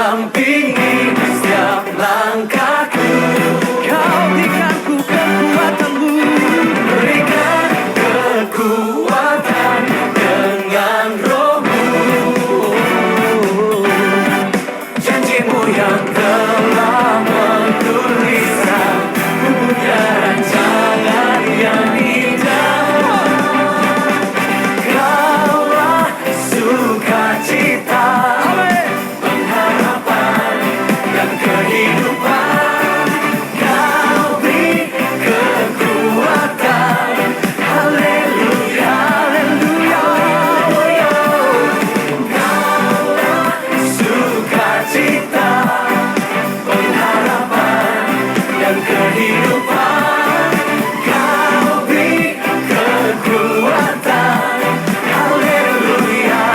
dampingi setiap langkahku. Kau berikan ku kekuatanmu, berikan kekuatan dengan Roh-Mu. Janjimu yang telah menuliskan, ku punya rancangan yang indah. Kaulah sukacita, pengharapan dan kehidupan. Kau beri kekuatan. Haleluya, haleluya. Kaulah sukacita, pengharapan dan kehidupan. Kau beri kekuatan. Haleluya,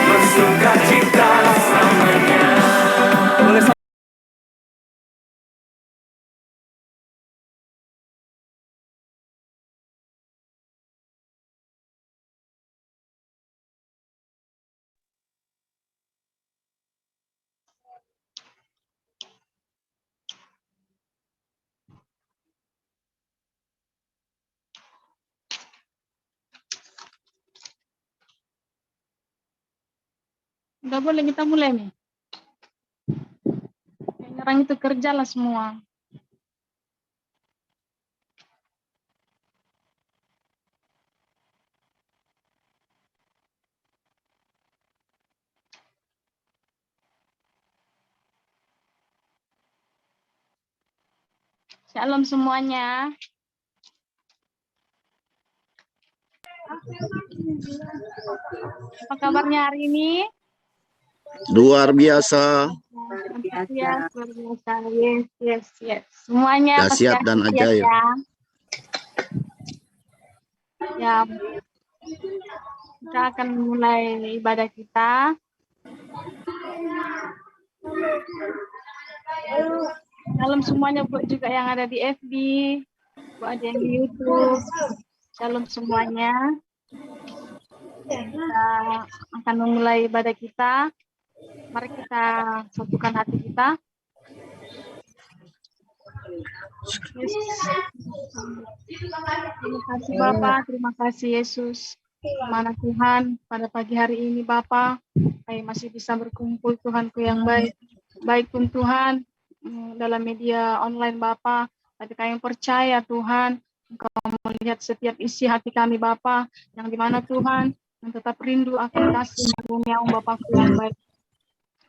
bersukacita selamanya. Udah boleh kita mulai nih. Kayaknya orang itu kerja lah semua. Shalom semuanya. Apa kabarnya hari ini? Luar biasa, Ya, luar biasa. Yes. Semuanya pasti dahsyat dan antusias ajaib. ya. Ya, kita akan mulai ibadah kita. Shalom semuanya buat juga yang ada di FB, buat ada yang di YouTube. Shalom semuanya. Kita akan memulai ibadah kita. Mari kita satukan hati kita. Yesus. Terima kasih Bapa, terima kasih Yesus. Mana Tuhan, pada pagi hari ini Bapa, kami masih bisa berkumpul Tuhanku yang baik. Baik pun Tuhan, dalam media online Bapa, tapi kami percaya Tuhan, Engkau melihat setiap isi hati kami Bapa, yang dimana Tuhan, yang tetap rindu akan kasih karunia Bapakku yang baik.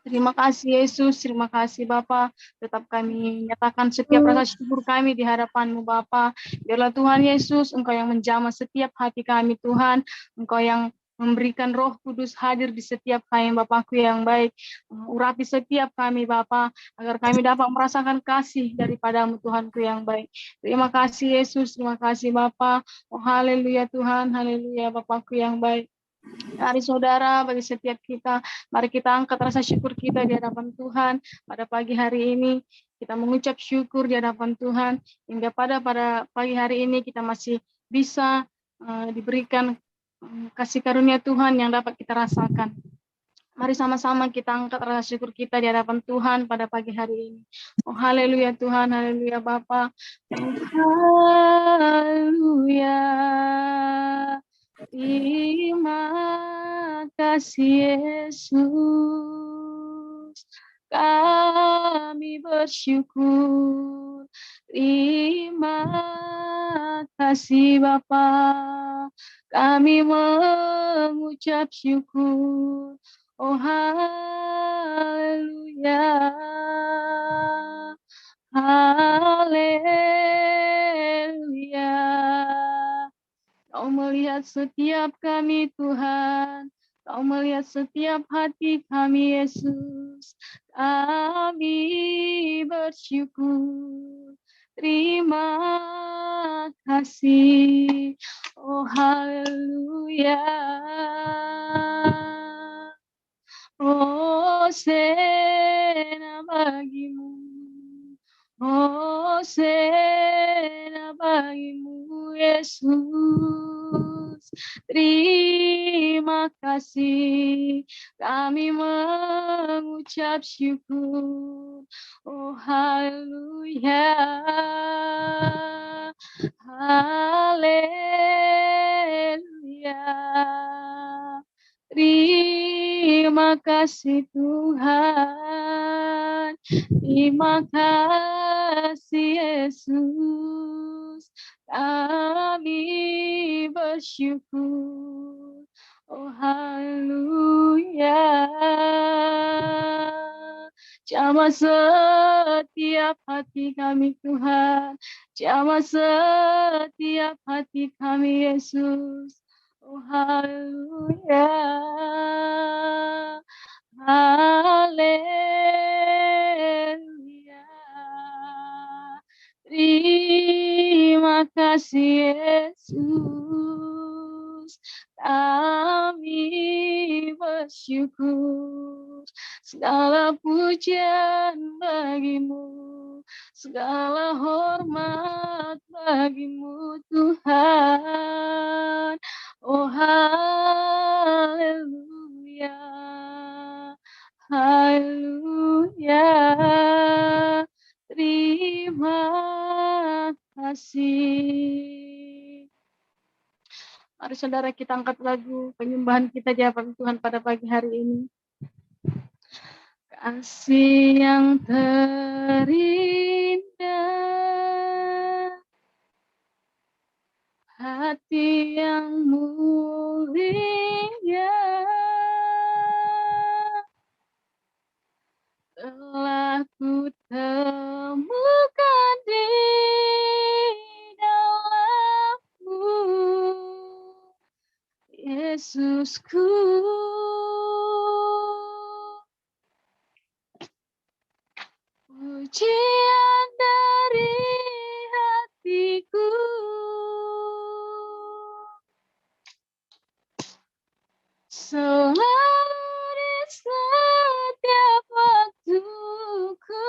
Terima kasih Yesus, terima kasih Bapa. Tetap kami nyatakan setiap rasa syukur kami di hadapan-Mu Bapa. Biarlah Tuhan Yesus, Engkau yang menjamah setiap hati kami Tuhan. Engkau yang memberikan Roh Kudus hadir di setiap kami Bapakku yang baik. Urapi setiap kami Bapa, agar kami dapat merasakan kasih daripada-Mu Tuhanku yang baik. Terima kasih Yesus, terima kasih Bapa. Oh haleluya Tuhan, haleluya Bapakku yang baik. Mari saudara, bagi setiap kita, mari kita angkat rasa syukur kita di hadapan Tuhan. Pada pagi hari ini, kita mengucap syukur di hadapan Tuhan, hingga pada pagi hari ini kita masih bisa diberikan kasih karunia Tuhan yang dapat kita rasakan. Mari sama-sama kita angkat rasa syukur kita di hadapan Tuhan pada pagi hari ini. Oh haleluya Tuhan, haleluya Bapa. Oh, haleluya. Terima kasih Yesus, kami bersyukur. Terima kasih Bapa, kami mengucap syukur. Oh haleluya, haleluya. Kau melihat setiap kami Tuhan, Kau melihat setiap hati kami Yesus. Kami bersyukur, terima kasih. Oh haleluya. Hosana bagimu, Hosana bagimu Yesus. Terima kasih, kami mengucap ucap syukur. Oh haleluya, haleluya. Terima kasih Tuhan, terima kasih Yesus, kami bersyukur. Oh haleluya. Jamah setiap hati kami Tuhan, jamah setiap hati kami Yesus. Oh haleluya, haleluya. Terima kasih Yesus, kami bersyukur. Segala pujian bagimu, segala hormat bagimu Tuhan. Oh haleluya, haleluya. Terima kasih. Mari saudara kita angkat lagu penyembahan kita di hadapan Tuhan pada pagi hari ini. Kasih yang terindah, hati yang mulia, telah ku temukan di dalammu, Yesusku. Pujian dari hatiku, selalu di setiap waktuku,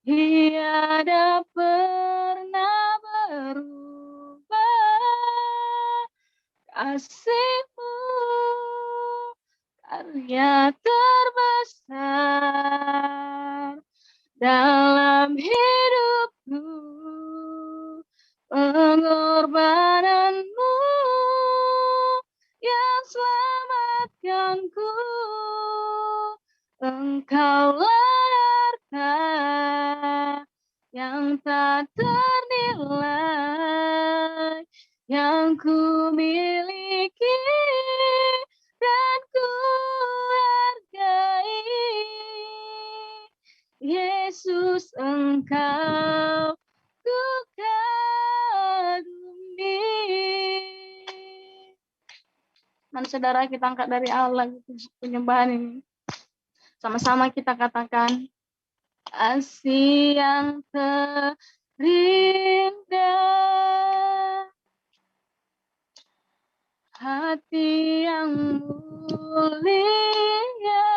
tiada pernah berubah. Kasih-Mu karya terbesar dalam hidupku, pengorbananmu yang selamatkanku. Engkaulah harta yang tak ternilai, yang ku miliki dan ku hargai. Yesus, Engkau ku kagumi. Dan saudara kita angkat dari Allah penyembahan ini. Sama-sama kita katakan, kasih yang terindah, hati yang mulia,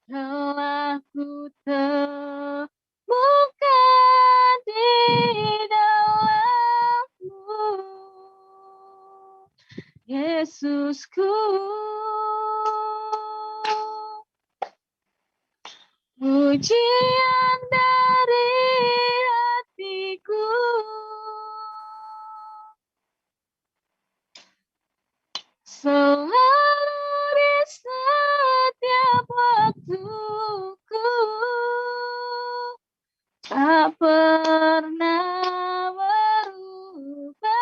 telah ku temukan di dalammu, Yesusku. Pujian dari hatiku, selalu di setiap waktuku, tak pernah berubah.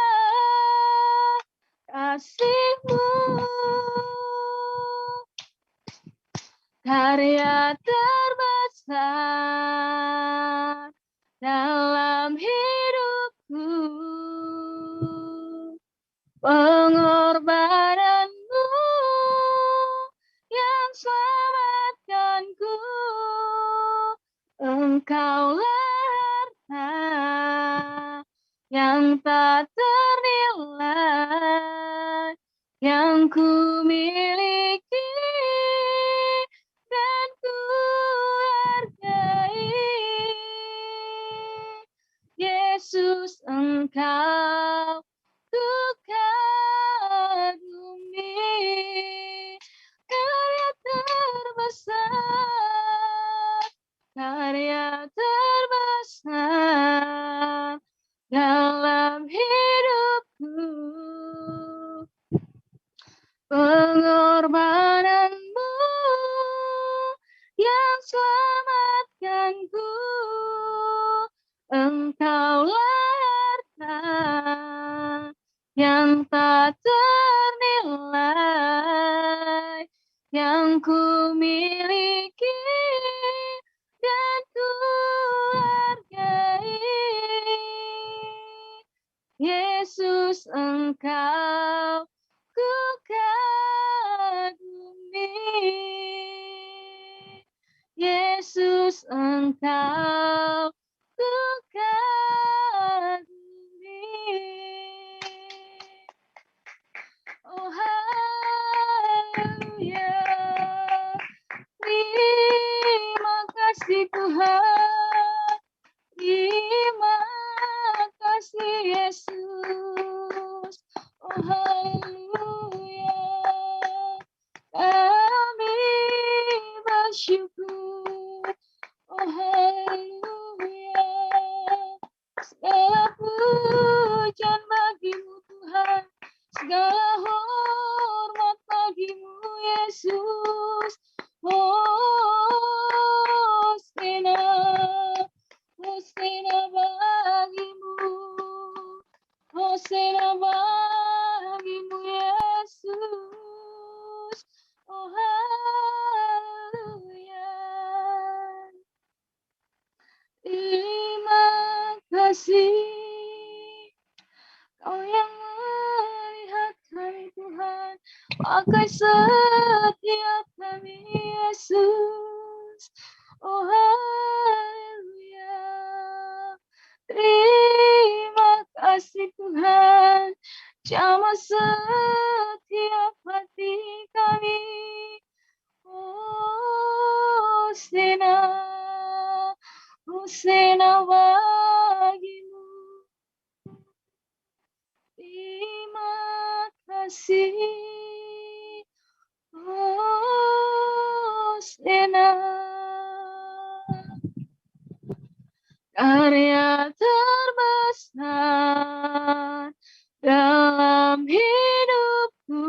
Kasih-Mu karya terbesar dalam hidupku, pengorbananmu yang selamatkanku. Engkaulah harta yang tak ternilai, yang ku miliki dan ku hargai. Yesus, Engkau ku kagumi. pengorbananmu yang selamatkanku. Engkaulah harta yang tak ternilai, yang ku miliki dan ku hargai. Yesus, Engkau ku kagumi. Yesus, Engkau ku kagumi. Oh haleluya, terima kasih Tuhan, terima kasih Yesus. Oh haleluya, kami bersyukur. Oh haleluya, segala pujian bagimu Tuhan, segala hormat bagimu Yesus. Hostina, Hostina bagimu, Hostina bagimu Yesus. Oh haleluya, terima kasih Kau yang melihat kami Tuhan, pakai setiap kami Yesus. Oh haleluya, terima kasih Tuhan, jamah setiap hati kami. Hostina, Hostina bagimu. Terima kasih, Hostina. Karya terbesar dalam hidupku,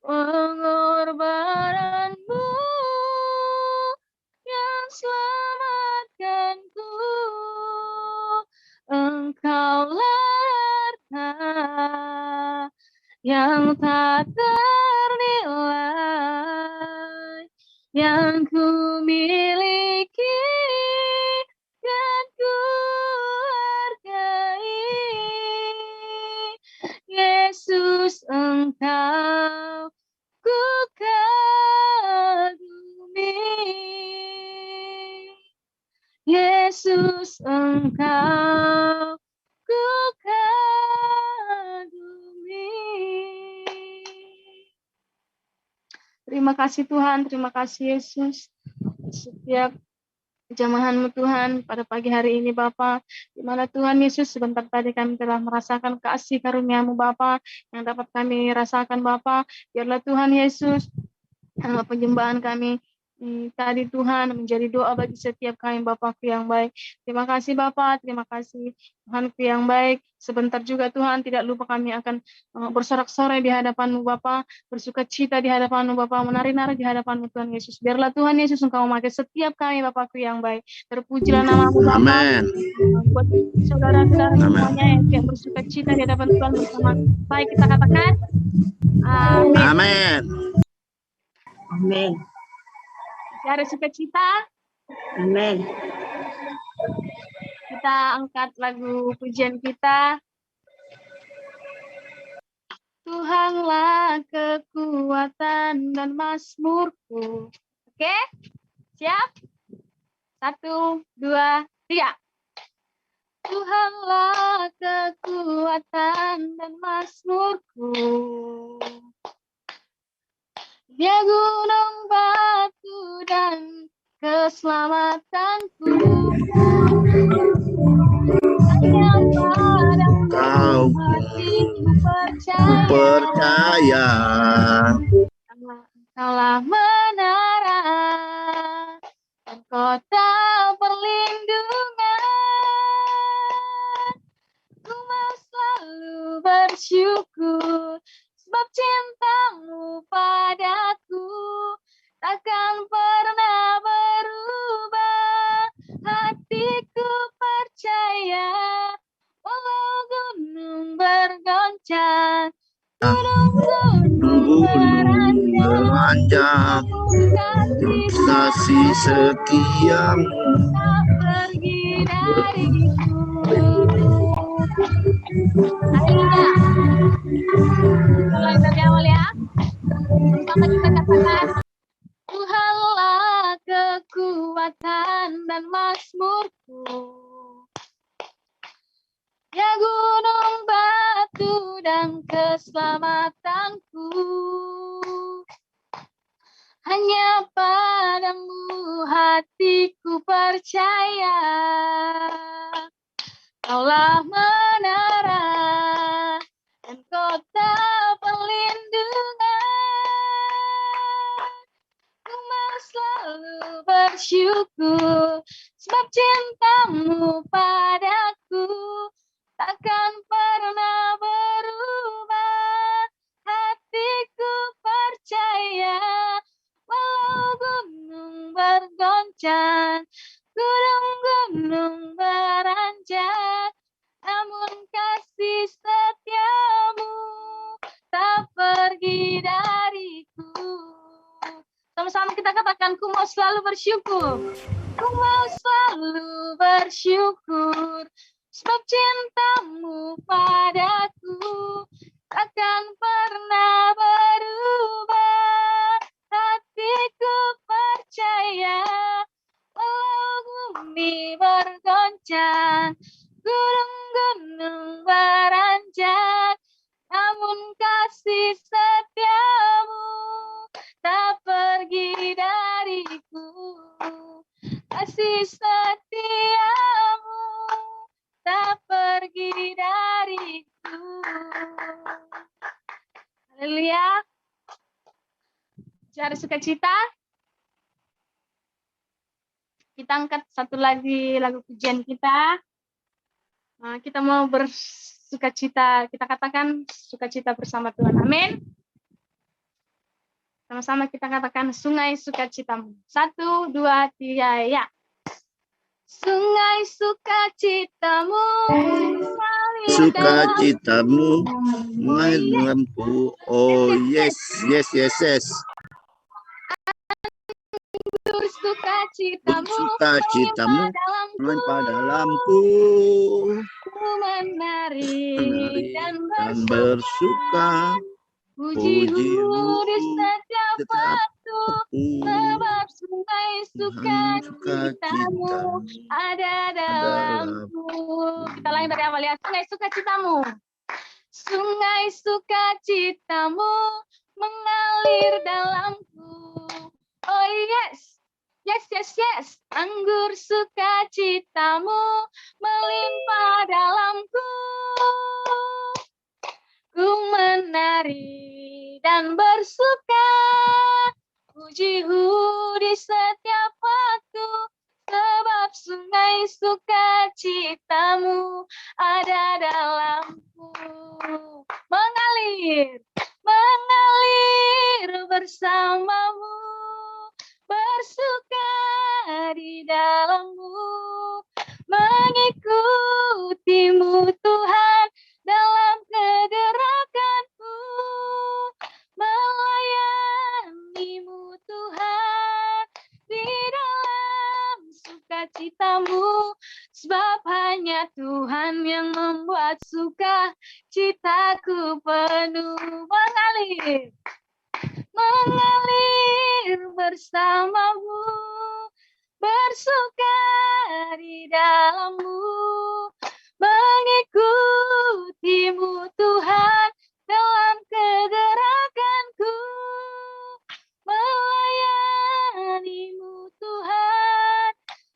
pengorbananmu yang selamatkanku. Engkaulah harta yang tak ternilai, yang ku miliki dan ku hargai. Yesus, Engkau ku kagumi. Yesus, Engkau ku kagumi. Terima kasih Tuhan, terima kasih Yesus. Setiap jamahan-Mu Tuhan pada pagi hari ini Bapa, di mana Tuhan Yesus sebentar tadi kami telah merasakan kasih karunia-Mu Bapa yang dapat kami rasakan Bapa. Biarlah Tuhan Yesus penyembahan kami tadi Tuhan menjadi doa bagi setiap kami Bapakku yang baik. Terima kasih Bapa, terima kasih Tuhanku yang baik. Sebentar juga Tuhan, tidak lupa kami akan bersorak-sorai di hadapan-Mu Bapa, bersuka cita di hadapan-Mu Bapa, menari-nari di hadapan-Mu Tuhan Yesus. Biarlah Tuhan Yesus Engkau memakai setiap kami Bapakku yang baik. Terpujilah nama-Mu Bapa. Amin. Buat saudara-saudara semuanya yang bersuka cita di hadapan Tuhan bersama. Baik kita katakan, amin. Amin. Amin. Ada sukacita, Amin. kita angkat lagu pujian kita. Tuhanlah kekuatan dan mazmurku. Oke, siap? 1, 2, 3. Tuhanlah kekuatan dan mazmurku. Dia gunung batu dan keselamatanku. Hanya padamu Kau hatiku percaya. Kaulah menara dan kota perlindungan. Ku mau selalu bersyukur sebab cintamu padaku takkan pernah berubah. Hatiku percaya, walau gunung bergoncang, gunung-gunung Gunung beranjak, beranjak, kasih kasih setiamu tak pergi dariku. Haleluya. Mulai dari awal ya. Sama kita katakan, Tuhanlah kekuatan dan mazmurku. Ya gunung batu dan keselamatanku. Hanya padamu hatiku percaya. Kaulah menara dan kota perlindungan. Ku mau selalu bersyukur sebab cintamu padaku takkan pernah berubah. Hatiku percaya, walau gunung bergoncang, gunung-gunung beranjak, namun kasih setiamu tak pergi dariku. Sama-sama kita katakan, ku mau selalu bersyukur. Ku mau selalu bersyukur sebab cintamu padaku takkan pernah berubah. Hatiku percaya, walau bumi bergoncang, gunung-gunung beranjak, namun kasih setiamu tak pergi dariku. Kasih setiamu tak pergi dariku. Haleluya. Cari sukacita. Kita angkat satu lagi lagu pujian kita. Nah, kita mau bersukacita. Kita katakan sukacita bersama Tuhan. Amin. Sama-sama kita katakan sungai sukacitamu. 1, 2, 3, ya. Sungai sukacitamu mengalir sukacitamu dalamku. Oh yes, yes, yes, yes. Sukacitamu Sukacitamu melimpah dalamku. Ku menari dan Dan bersuka. bersuka. Puji-mu di setiap waktu, sebab sungai sukacitamu Sukacitamu ada dalamku. Kita lain dari awal ya. Sungai sukacitamu. Sungai sukacitamu mengalir dalamku. Oh yes. Yes, yes, yes. Anggur sukacitamu melimpah dalamku. Ku menari dan bersuka, puji-Mu di setiap waktu, sebab sungai sukacitamu ada dalamku. Mengalir, mengalir bersamamu, bersuka di dalam-Mu, mengikutimu Tuhan dalam kegerakanku, melayanimu Tuhan di dalam sukacitamu, sebab hanya Tuhan yang membuat sukacitaku penuh. Mengalir, mengalir bersamamu, bersuka di dalam-Mu, mengikutimu Tuhan dalam kegerakanku, melayanimu Tuhan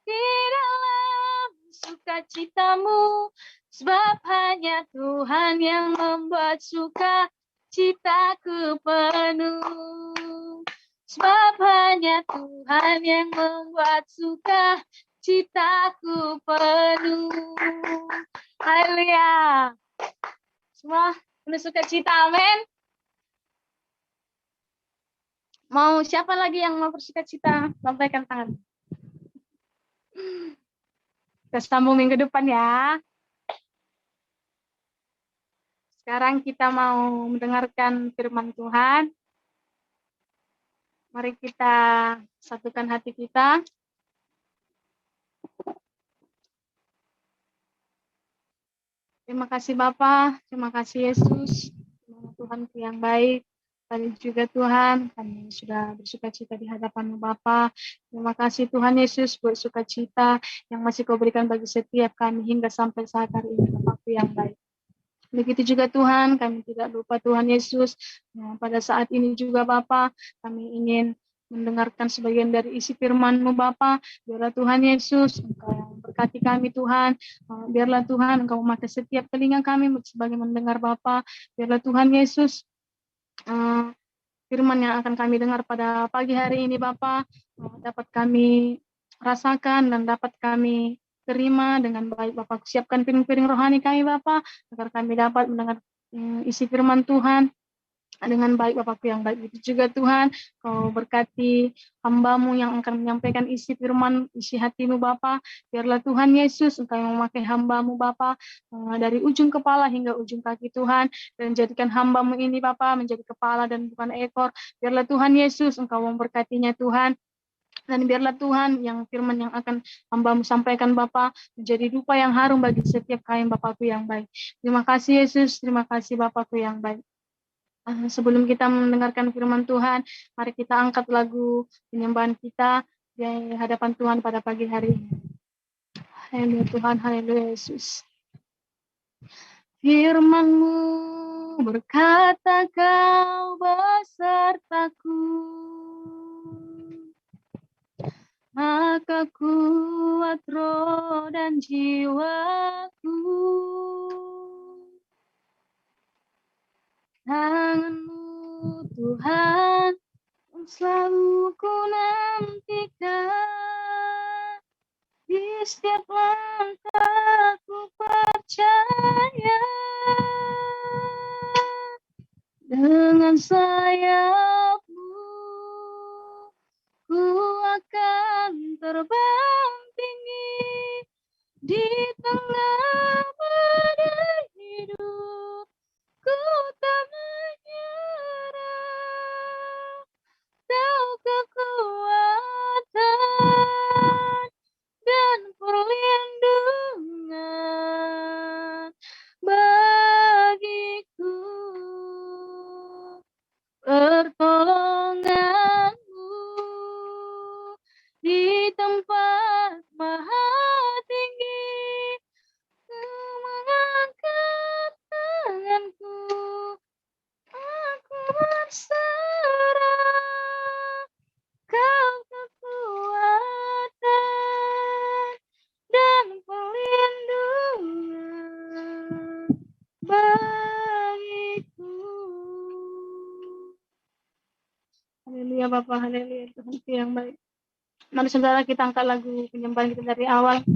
di dalam sukacitamu, sebab hanya Tuhan yang membuat sukacitaku penuh. Sebab hanya Tuhan yang membuat sukacitaku penuh. Haleluya. Semua penuh sukacita, amin. Mau siapa lagi yang mau bersuka-cita? Lambaikan tangan. Kita sambung minggu depan ya. Sekarang kita mau mendengarkan firman Tuhan. Mari kita satukan hati kita. Terima kasih Bapa, terima kasih Yesus, Tuhanku yang baik. Kali juga Tuhan, kami sudah bersuka-cita di hadapan-Mu Bapa. Terima kasih Tuhan Yesus buat sukacita yang masih Kau berikan bagi setiap kami hingga sampai saat hari ini Bapa-Ku yang baik. Begitu juga Tuhan, kami tidak lupa Tuhan Yesus. Pada saat ini juga Bapa, kami ingin mendengarkan sebagian dari isi firman-Mu Bapa. Biarlah Tuhan Yesus, Engkau yang berkati kami Tuhan. Biarlah Tuhan Engkau memakai setiap telinga kami sebagai mendengar Bapa. Biarlah Tuhan Yesus, firman yang akan kami dengar pada pagi hari ini Bapa, dapat kami rasakan dan dapat kami terima dengan baik Bapak. Siapkan piring-piring rohani kami Bapak, agar kami dapat mendengar isi firman Tuhan dengan baik Bapakku yang baik. Itu juga Tuhan, Kau berkati hamba-Mu yang akan menyampaikan isi firman, isi hati-Mu Bapa. Biarlah Tuhan Yesus, Engkau yang memakai hamba-Mu Bapa, dari ujung kepala hingga ujung kaki Tuhan, dan jadikan hamba-Mu ini Bapa menjadi kepala dan bukan ekor. Biarlah Tuhan Yesus, Engkau memberkatinya Tuhan. Dan biarlah Tuhan yang firman yang akan hamba-Mu sampaikan Bapa menjadi dupa yang harum bagi setiap kain Bapakku yang baik. Terima kasih Yesus, terima kasih Bapakku yang baik. Sebelum kita mendengarkan firman Tuhan, mari kita angkat lagu penyembahan kita di hadapan Tuhan pada pagi hari ini. Haleluya Tuhan, haleluya Yesus. Firman-Mu berkata Kau besertaku, maka kuat roh dan jiwaku. Tangan-Mu Tuhan selalu ku nantikan, di setiap langkah ku percaya, dengan sayap-Mu ku akan terbang tinggi di tengah badai hidup. Ku tak menyerah, Kau kekuatan dan perlindungan bagiku. Pertolongan-Mu di tempat maha tinggi. Ku mengangkat tanganku, aku berserah. Kau kekuatan dan perlindungan bagiku. Haleluya Bapa, haleluya Tuhan yang baik. Mari saudara kita angkat lagu penyembahan kita dari awal.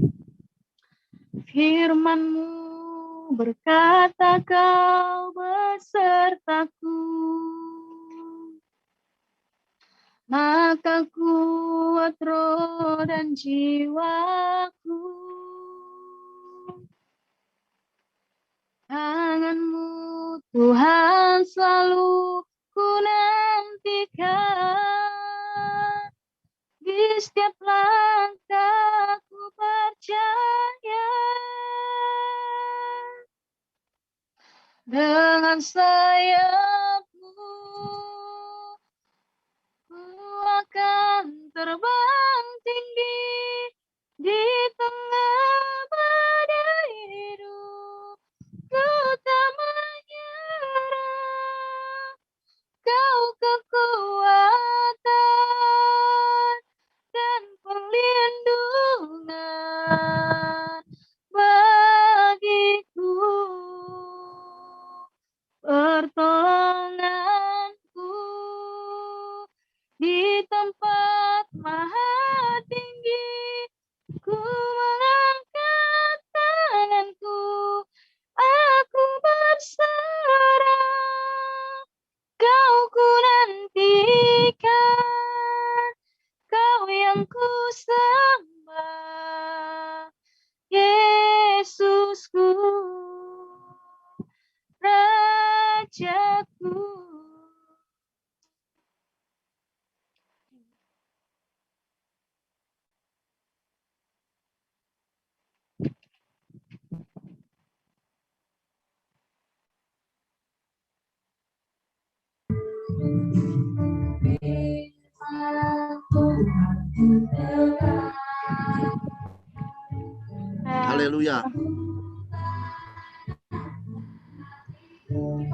Firman-Mu berkata Kau besertaku, maka kuat roh dan jiwaku. Tangan-Mu Tuhan selalu ku nantikan, di setiap langkah ku percaya, dengan sayap-Mu ku akan terbang tinggi di tengah badai hidup. Ku tak menyerah, Kau kekuatan dan perlindungan bagiku. Pertolongan Haleluya.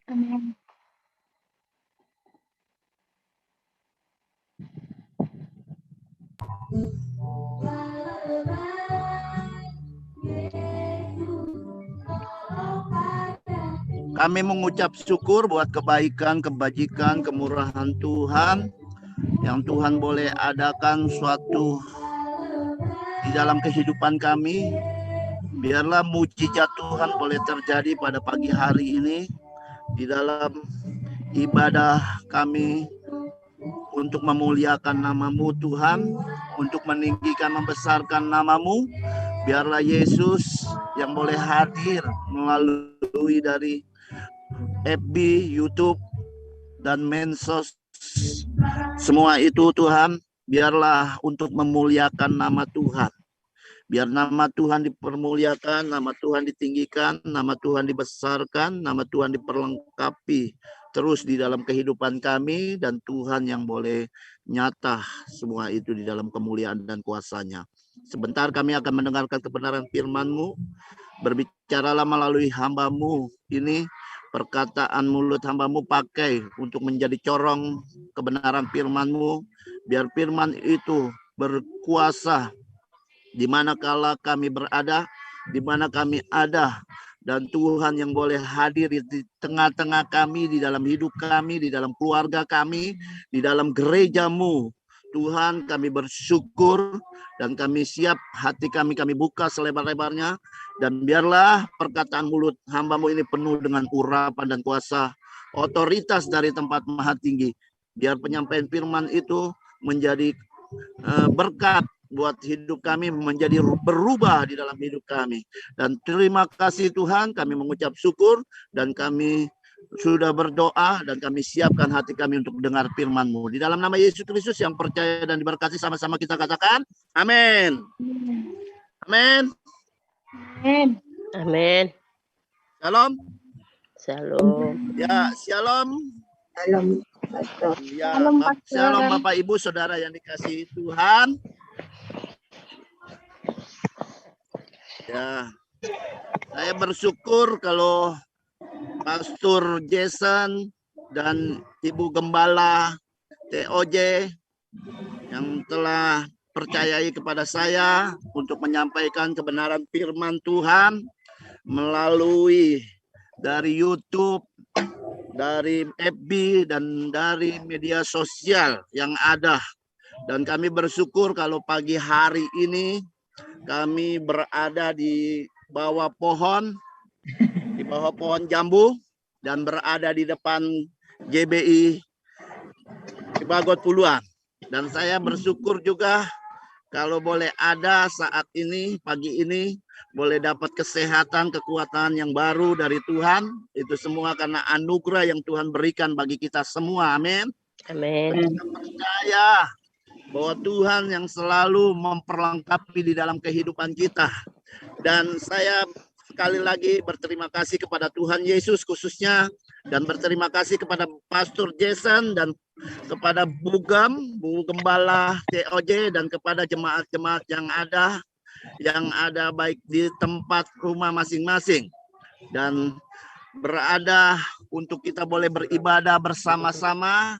Amin. Kami mengucap syukur buat kebaikan, kebajikan, kemurahan Tuhan yang Tuhan boleh adakan suatu di dalam kehidupan kami. Biarlah mujizat Tuhan boleh terjadi pada pagi hari ini di dalam ibadah kami untuk memuliakan nama-Mu Tuhan, untuk meninggikan, membesarkan nama-Mu. Biarlah Yesus yang boleh hadir melalui dari FB, YouTube, dan Mensos. Semua itu Tuhan, biarlah untuk memuliakan nama Tuhan. Biar nama Tuhan dipermuliakan, nama Tuhan ditinggikan, nama Tuhan dibesarkan, nama Tuhan diperlengkapi terus di dalam kehidupan kami, dan Tuhan yang boleh nyata semua itu di dalam kemuliaan dan kuasa-Nya. Sebentar kami akan mendengarkan kebenaran firman-Mu. Berbicaralah melalui hamba-Mu ini, perkataan mulut hamba-Mu pakai untuk menjadi corong kebenaran firman-Mu. Biar firman itu berkuasa di mana kala kami berada, di mana kami ada, dan Tuhan yang boleh hadir di tengah-tengah kami, di dalam hidup kami, di dalam keluarga kami, di dalam gereja-Mu. Tuhan, kami bersyukur dan kami siap, hati kami buka selebar-lebarnya, dan biarlah perkataan mulut hamba-Mu ini penuh dengan urapan dan kuasa otoritas dari tempat maha tinggi. Biar penyampaian firman itu menjadi berkat buat hidup kami, menjadi berubah di dalam hidup kami. Dan terima kasih Tuhan, kami mengucap syukur, dan kami sudah berdoa, dan kami siapkan hati kami untuk dengar firman-Mu. Di dalam nama Yesus Kristus yang percaya dan diberkati, sama-sama kita katakan, amin. Amin. Amin. Amin. Shalom. Shalom. Ya, shalom. Shalom, Pastor. Ya, Shalom, Pastor. shalom Bapak Ibu Saudara yang dikasihi Tuhan. Ya, saya bersyukur kalau Pastor Jason dan Ibu Gembala TOJ yang telah percayai kepada saya untuk menyampaikan kebenaran firman Tuhan melalui dari YouTube, dari FB, dan dari media sosial yang ada. Dan kami bersyukur kalau pagi hari ini kami berada di bawah pohon jambu, dan berada di depan GBI Cibagot Puluhan. Dan saya bersyukur juga kalau boleh ada saat ini, pagi ini, boleh dapat kesehatan, kekuatan yang baru dari Tuhan. Itu semua karena anugerah yang Tuhan berikan bagi kita semua. Amin. Amin. Kita percaya bahwa Tuhan yang selalu memperlengkapi di dalam kehidupan kita. Dan saya sekali lagi berterima kasih kepada Tuhan Yesus khususnya, dan berterima kasih kepada Pastor Jason dan kepada Bu Gembala TOJ, dan kepada jemaat-jemaat yang ada baik di tempat rumah masing-masing, dan berada untuk kita boleh beribadah bersama-sama,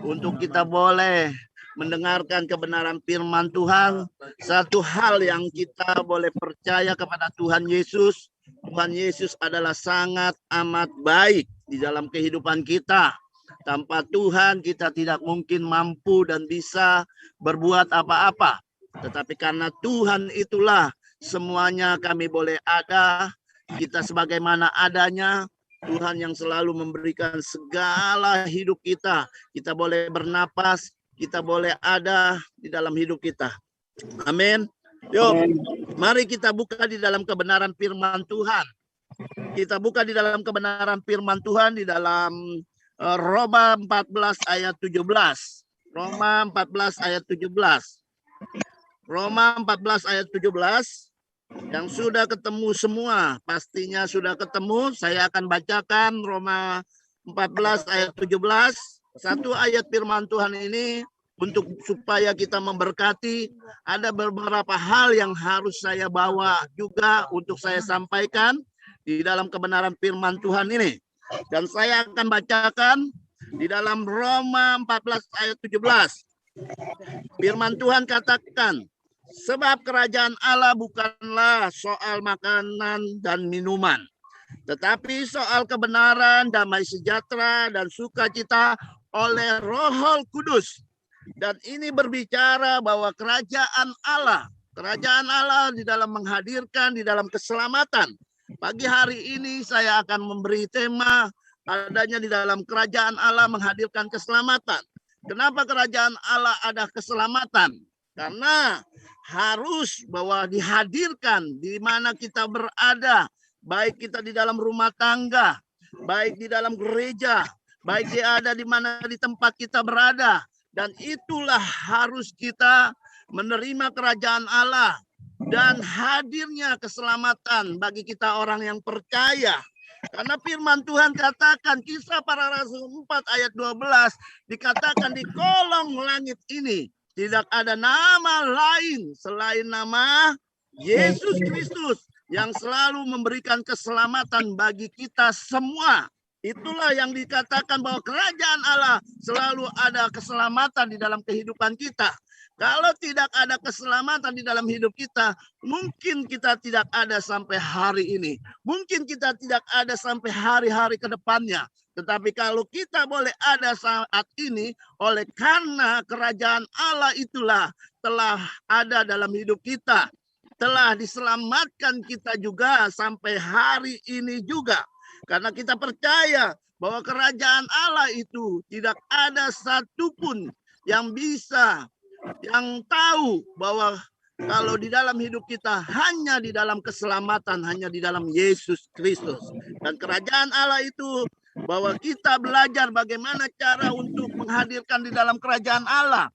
untuk kita boleh mendengarkan kebenaran firman Tuhan. Satu hal yang kita boleh percaya kepada Tuhan Yesus, Tuhan Yesus adalah sangat amat baik di dalam kehidupan kita. Tanpa Tuhan kita tidak mungkin mampu dan bisa berbuat apa-apa. Tetapi karena Tuhan itulah semuanya kami boleh ada. Kita sebagaimana adanya, Tuhan yang selalu memberikan segala hidup kita. Kita boleh bernapas, kita boleh ada di dalam hidup kita. Amin. Yuk, mari kita buka di dalam kebenaran firman Tuhan. Kita buka di dalam kebenaran firman Tuhan di dalam Roma 14 ayat 17. Roma 14 ayat 17. Roma 14 ayat 17. Yang sudah ketemu semua, pastinya sudah ketemu. Saya akan bacakan Roma 14 ayat 17. Satu ayat firman Tuhan ini untuk supaya kita memberkati. Ada beberapa hal yang harus saya bawa juga untuk saya sampaikan di dalam kebenaran firman Tuhan ini. Dan saya akan bacakan di dalam Roma 14 ayat 17. Firman Tuhan katakan, sebab kerajaan Allah bukanlah soal makanan dan minuman, tetapi soal kebenaran, damai sejahtera, dan sukacita oleh Roh Kudus. Dan ini berbicara bahwa kerajaan Allah di dalam menghadirkan, di dalam keselamatan. Pagi hari ini saya akan memberi tema adanya di dalam kerajaan Allah menghadirkan keselamatan. Kenapa kerajaan Allah ada keselamatan? Karena harus bahwa dihadirkan di mana kita berada, baik kita di dalam rumah tangga, baik di dalam gereja, baik dia ada di mana di tempat kita berada. Dan itulah harus kita menerima kerajaan Allah dan hadirnya keselamatan bagi kita orang yang percaya. Karena firman Tuhan katakan, Kisah Para Rasul 4 ayat 12, dikatakan di kolong langit ini tidak ada nama lain selain nama Yesus Kristus yang selalu memberikan keselamatan bagi kita semua. Itulah yang dikatakan bahwa kerajaan Allah selalu ada keselamatan di dalam kehidupan kita. Kalau tidak ada keselamatan di dalam hidup kita, mungkin kita tidak ada sampai hari ini. Mungkin kita tidak ada sampai hari-hari ke depannya. Tetapi kalau kita boleh ada saat ini, oleh karena kerajaan Allah itulah telah ada dalam hidup kita. Telah diselamatkan kita juga sampai hari ini juga. Karena kita percaya bahwa kerajaan Allah itu tidak ada satupun yang bisa, yang tahu bahwa kalau di dalam hidup kita hanya di dalam keselamatan, hanya di dalam Yesus Kristus. Dan kerajaan Allah itu bahwa kita belajar bagaimana cara untuk menghadirkan di dalam kerajaan Allah.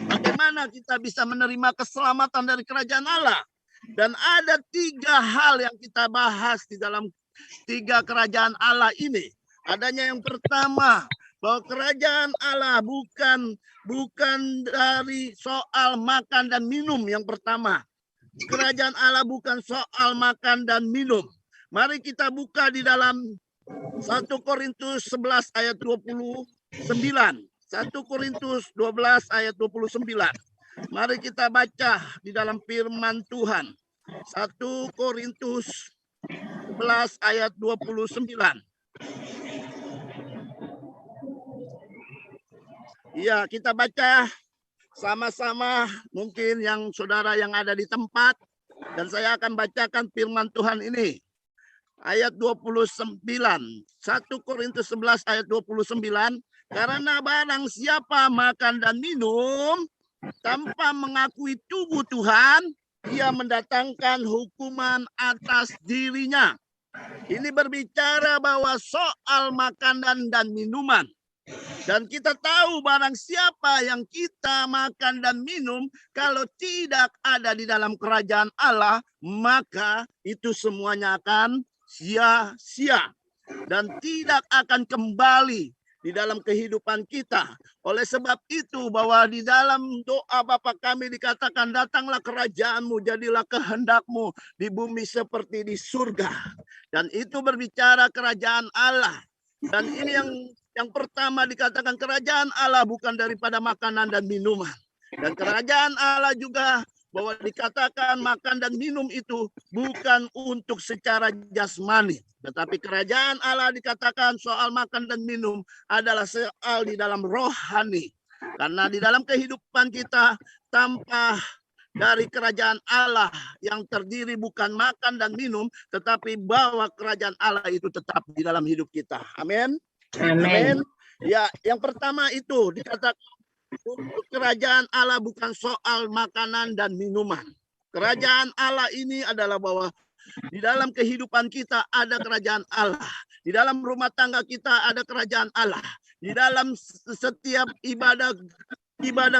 Bagaimana kita bisa menerima keselamatan dari kerajaan Allah. Dan ada 3 hal yang kita bahas di dalam 3 kerajaan Allah ini. Adanya yang pertama, bahwa kerajaan Allah bukan dari soal makan dan minum yang pertama. Kerajaan Allah bukan soal makan dan minum. Mari kita buka di dalam 1 Korintus 11 ayat 29. 1 Korintus 12 ayat 29. Mari kita baca di dalam firman Tuhan. 1 Korintus 11 ayat 29. Ya, kita baca sama-sama, mungkin yang saudara yang ada di tempat, dan saya akan bacakan firman Tuhan ini. Ayat 29, 1 Korintus 11 ayat 29, karena barang siapa makan dan minum tanpa mengakui tubuh Tuhan, ia mendatangkan hukuman atas dirinya. Ini berbicara bahwa soal makanan dan minuman. Dan kita tahu barang siapa yang kita makan dan minum, kalau tidak ada di dalam kerajaan Allah, maka itu semuanya akan sia-sia. Dan tidak akan kembali di dalam kehidupan kita. Oleh sebab itu bahwa di dalam doa Bapa kami dikatakan, datanglah kerajaanmu, jadilah kehendakmu di bumi seperti di surga. Dan itu berbicara kerajaan Allah. Dan ini yang pertama dikatakan kerajaan Allah bukan daripada makanan dan minuman. Dan kerajaan Allah juga bahwa dikatakan makan dan minum itu bukan untuk secara jasmani. Tetapi kerajaan Allah dikatakan soal makan dan minum adalah soal di dalam rohani. Karena di dalam kehidupan kita tanpa dari kerajaan Allah yang terdiri bukan makan dan minum, tetapi bahwa kerajaan Allah itu tetap di dalam hidup kita. Amin. Amin. Ya, yang pertama itu dikatakan kerajaan Allah bukan soal makanan dan minuman. Kerajaan Allah ini adalah bahwa di dalam kehidupan kita ada kerajaan Allah. Di dalam rumah tangga kita ada kerajaan Allah. Di dalam setiap ibadah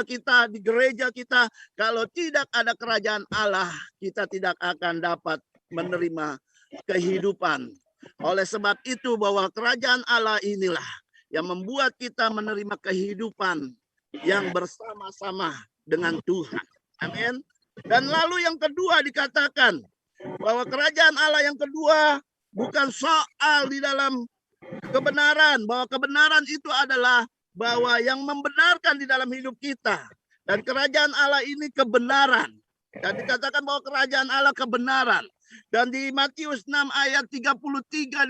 kita di gereja kita, kalau tidak ada kerajaan Allah, kita tidak akan dapat menerima kehidupan. Oleh sebab itu bahwa kerajaan Allah inilah yang membuat kita menerima kehidupan yang bersama-sama dengan Tuhan. Amin. Dan lalu yang kedua dikatakan bahwa kerajaan Allah yang kedua bukan soal di dalam kebenaran, bahwa kebenaran itu adalah bahwa yang membenarkan di dalam hidup kita. Dan kerajaan Allah ini kebenaran. Dan dikatakan bahwa kerajaan Allah kebenaran. Dan di Matius 6 ayat 33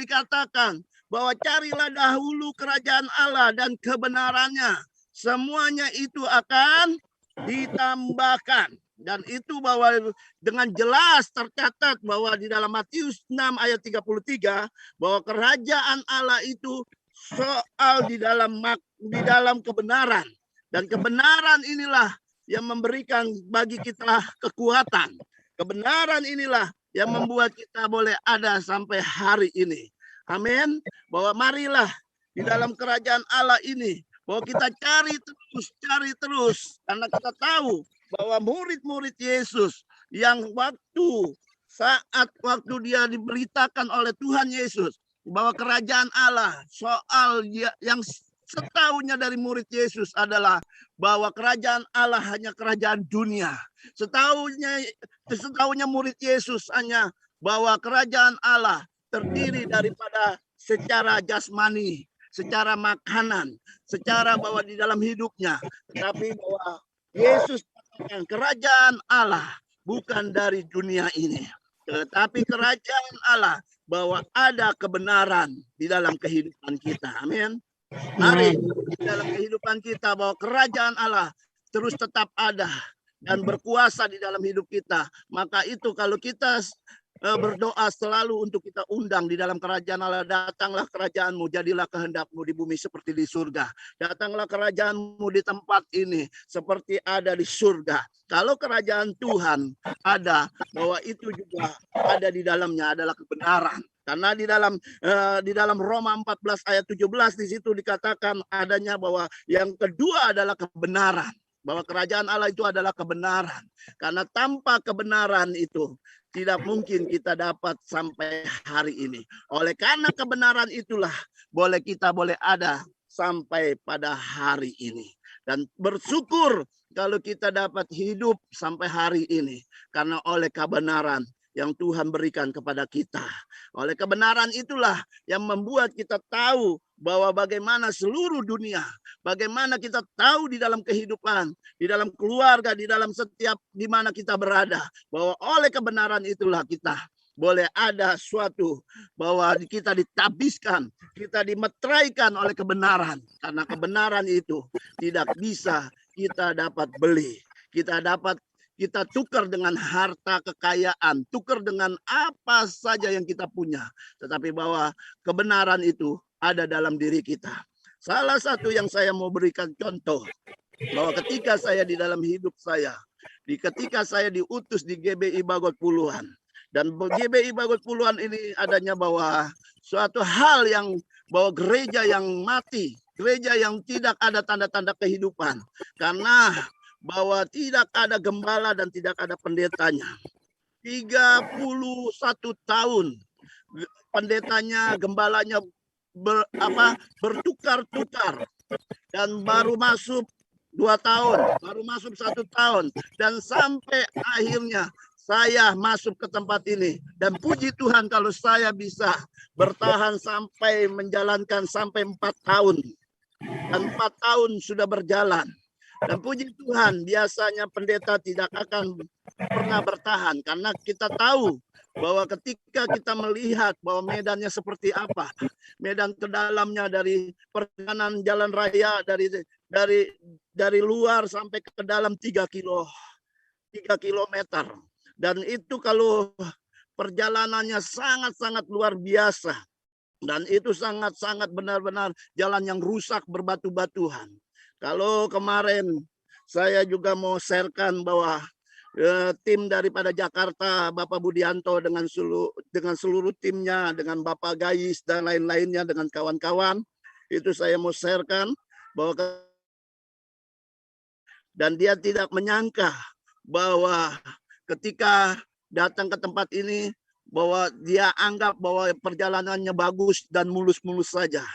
dikatakan bahwa carilah dahulu kerajaan Allah dan kebenarannya. Semuanya itu akan ditambahkan. Dan itu bahwa dengan jelas tercatat bahwa di dalam Matius 6 ayat 33 bahwa kerajaan Allah itu soal di dalam kebenaran. Dan kebenaran inilah yang memberikan bagi kita kekuatan. Kebenaran inilah yang membuat kita boleh ada sampai hari ini. Amin. Bahwa marilah di dalam kerajaan Allah ini, bahwa kita cari terus. Karena kita tahu bahwa murid-murid Yesus yang saat waktu dia diberitakan oleh Tuhan Yesus bahwa kerajaan Allah, soal yang setahunya dari murid Yesus adalah bahwa kerajaan Allah hanya kerajaan dunia. Setahunya murid Yesus hanya bahwa kerajaan Allah terdiri daripada secara jasmani, secara makanan, secara bahwa di dalam hidupnya. Tetapi bahwa Yesus katakan kerajaan Allah bukan dari dunia ini. Tetapi kerajaan Allah bahwa ada kebenaran di dalam kehidupan kita. Amin. Mari di dalam kehidupan kita bahwa kerajaan Allah terus tetap ada dan berkuasa di dalam hidup kita. Maka itu kalau kita berdoa selalu untuk kita undang di dalam kerajaan Allah, datanglah kerajaanmu, jadilah kehendakmu di bumi seperti di surga. Datanglah kerajaanmu di tempat ini seperti ada di surga. Kalau kerajaan Tuhan ada, bahwa itu juga ada di dalamnya adalah kebenaran. Karena di dalam Roma 14 ayat 17 di situ dikatakan adanya bahwa yang kedua adalah kebenaran. Bahwa kerajaan Allah itu adalah kebenaran. Karena tanpa kebenaran itu tidak mungkin kita dapat sampai hari ini. Oleh karena kebenaran itulah kita boleh ada sampai pada hari ini. Dan bersyukur kalau kita dapat hidup sampai hari ini. Karena oleh kebenaran yang Tuhan berikan kepada kita. Oleh kebenaran itulah yang membuat kita tahu bahwa bagaimana seluruh dunia, bagaimana kita tahu di dalam kehidupan, di dalam keluarga, di dalam setiap di mana kita berada, bahwa oleh kebenaran itulah kita boleh ada suatu bahwa kita ditabiskan, kita dimeteraikan oleh kebenaran. Karena kebenaran itu tidak bisa kita dapat beli. Kita tukar dengan harta kekayaan, tukar dengan apa saja yang kita punya. Tetapi bahwa kebenaran itu ada dalam diri kita. Salah satu yang saya mau berikan contoh, bahwa ketika saya di dalam hidup saya, ketika saya diutus di GBI Bagot Puluhan, dan GBI Bagot Puluhan ini adanya bahwa suatu hal yang bahwa gereja yang mati, gereja yang tidak ada tanda-tanda kehidupan, karena bahwa tidak ada gembala dan tidak ada pendetanya. 31 tahun pendetanya, gembalanya bertukar-tukar, dan baru masuk 2 tahun, baru masuk 1 tahun, dan sampai akhirnya saya masuk ke tempat ini. Dan puji Tuhan kalau saya bisa bertahan sampai menjalankan sampai 4 tahun. Dan 4 tahun sudah berjalan. Dan puji Tuhan, biasanya pendeta tidak akan pernah bertahan. Karena kita tahu bahwa ketika kita melihat bahwa medannya seperti apa. Medan ke dalamnya dari perjalanan jalan raya, dari luar sampai ke dalam 3 kilometer. Dan itu kalau perjalanannya sangat-sangat luar biasa. Dan itu sangat-sangat benar-benar jalan yang rusak berbatu-batuhan. Kalau kemarin saya juga mau sharekan bahwa tim daripada Jakarta, Bapak Budianto dengan seluruh timnya, dengan Bapak Gais dan lain-lainnya, dengan kawan-kawan. Itu saya mau sharekan bahwa dan dia tidak menyangka bahwa ketika datang ke tempat ini bahwa dia anggap bahwa perjalanannya bagus dan mulus-mulus saja.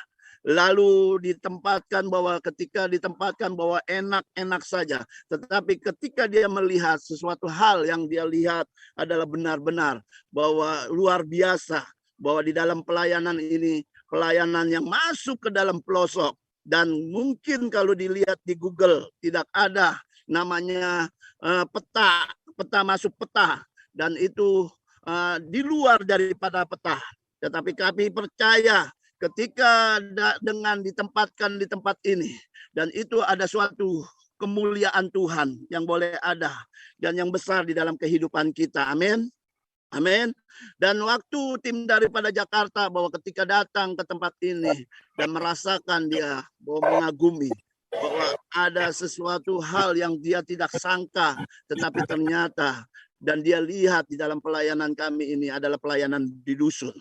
Lalu ditempatkan bahwa ketika ditempatkan bahwa enak-enak saja. Tetapi ketika dia melihat sesuatu hal yang dia lihat adalah benar-benar bahwa luar biasa. Bahwa di dalam pelayanan ini, pelayanan yang masuk ke dalam pelosok. Dan mungkin kalau dilihat di Google tidak ada namanya peta masuk peta. Dan itu di luar daripada peta. Tetapi kami percaya ketika dengan ditempatkan di tempat ini dan itu ada suatu kemuliaan Tuhan yang boleh ada dan yang besar di dalam kehidupan kita. Amin. Amin. Dan waktu tim daripada Jakarta bahwa ketika datang ke tempat ini dan merasakan dia bahwa mengagumi bahwa ada sesuatu hal yang dia tidak sangka tetapi ternyata dan dia lihat di dalam pelayanan kami ini adalah pelayanan di dusun.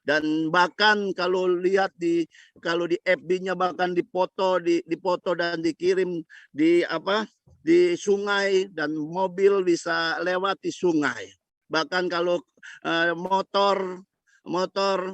Dan bahkan kalau lihat di FB-nya bahkan dipoto dan dikirim di sungai dan mobil bisa lewat di sungai. Bahkan kalau motor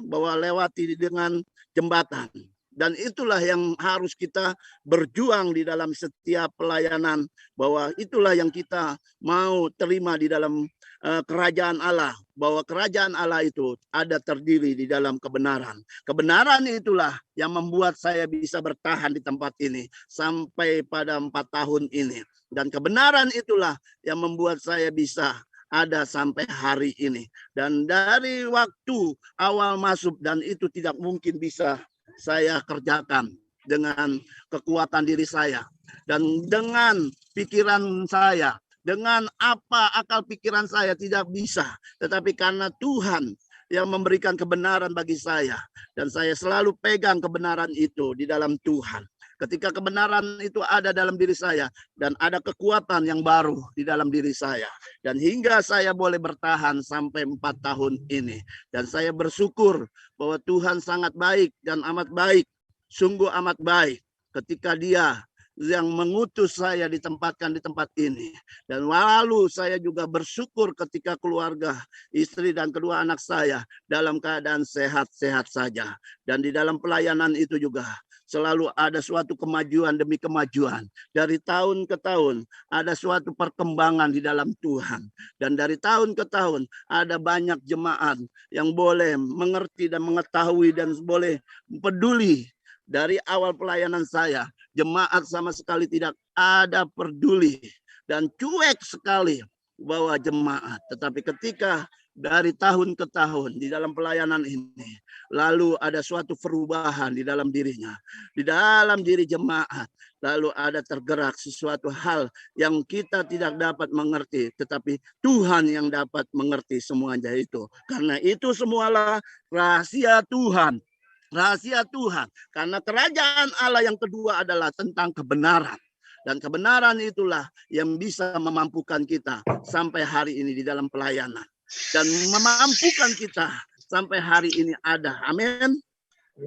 bahwa lewati dengan jembatan. Dan itulah yang harus kita berjuang di dalam setiap pelayanan. Bahwa itulah yang kita mau terima di dalam kerajaan Allah. Bahwa kerajaan Allah itu ada terdiri di dalam kebenaran. Kebenaran itulah yang membuat saya bisa bertahan di tempat ini. Sampai pada 4 tahun ini. Dan kebenaran itulah yang membuat saya bisa ada sampai hari ini. Dan dari waktu awal masuk dan itu tidak mungkin bisa saya kerjakan dengan kekuatan diri saya dan dengan pikiran saya, dengan apa akal pikiran saya tidak bisa, tetapi karena Tuhan yang memberikan kebenaran bagi saya dan saya selalu pegang kebenaran itu di dalam Tuhan. Ketika kebenaran itu ada dalam diri saya dan ada kekuatan yang baru di dalam diri saya. Dan hingga saya boleh bertahan sampai 4 tahun ini. Dan saya bersyukur bahwa Tuhan sangat baik dan amat baik. Sungguh amat baik ketika Dia yang mengutus saya ditempatkan di tempat ini. Dan lalu saya juga bersyukur ketika keluarga, istri dan kedua anak saya dalam keadaan sehat-sehat saja. Dan di dalam pelayanan itu juga selalu ada suatu kemajuan demi kemajuan. Dari tahun ke tahun ada suatu perkembangan di dalam Tuhan. Dan dari tahun ke tahun ada banyak jemaat yang boleh mengerti dan mengetahui dan boleh peduli. Dari awal pelayanan saya, jemaat sama sekali tidak ada peduli. Dan cuek sekali bahwa jemaat. Tetapi ketika dari tahun ke tahun di dalam pelayanan ini, lalu ada suatu perubahan di dalam dirinya, di dalam diri jemaat, lalu ada tergerak sesuatu hal yang kita tidak dapat mengerti, tetapi Tuhan yang dapat mengerti semuanya itu. Karena itu semualah rahasia Tuhan. Rahasia Tuhan. Karena kerajaan Allah yang kedua adalah tentang kebenaran. Dan kebenaran itulah yang bisa memampukan kita sampai hari ini di dalam pelayanan. Dan memampukan kita sampai hari ini ada. Amin.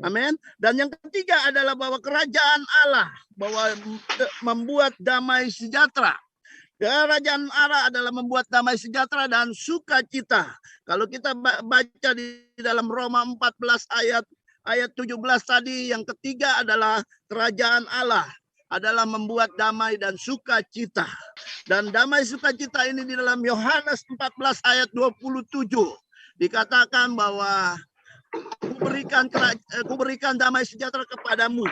Amin. Dan yang ketiga adalah bahwa kerajaan Allah bahwa membuat damai sejahtera. Kerajaan Allah adalah membuat damai sejahtera dan sukacita. Kalau kita baca di dalam Roma 14 ayat 17 tadi, yang ketiga adalah kerajaan Allah adalah membuat damai dan sukacita. Dan damai sukacita ini di dalam Yohanes 14 ayat 27 dikatakan bahwa kuberikan damai sejahtera kepadamu.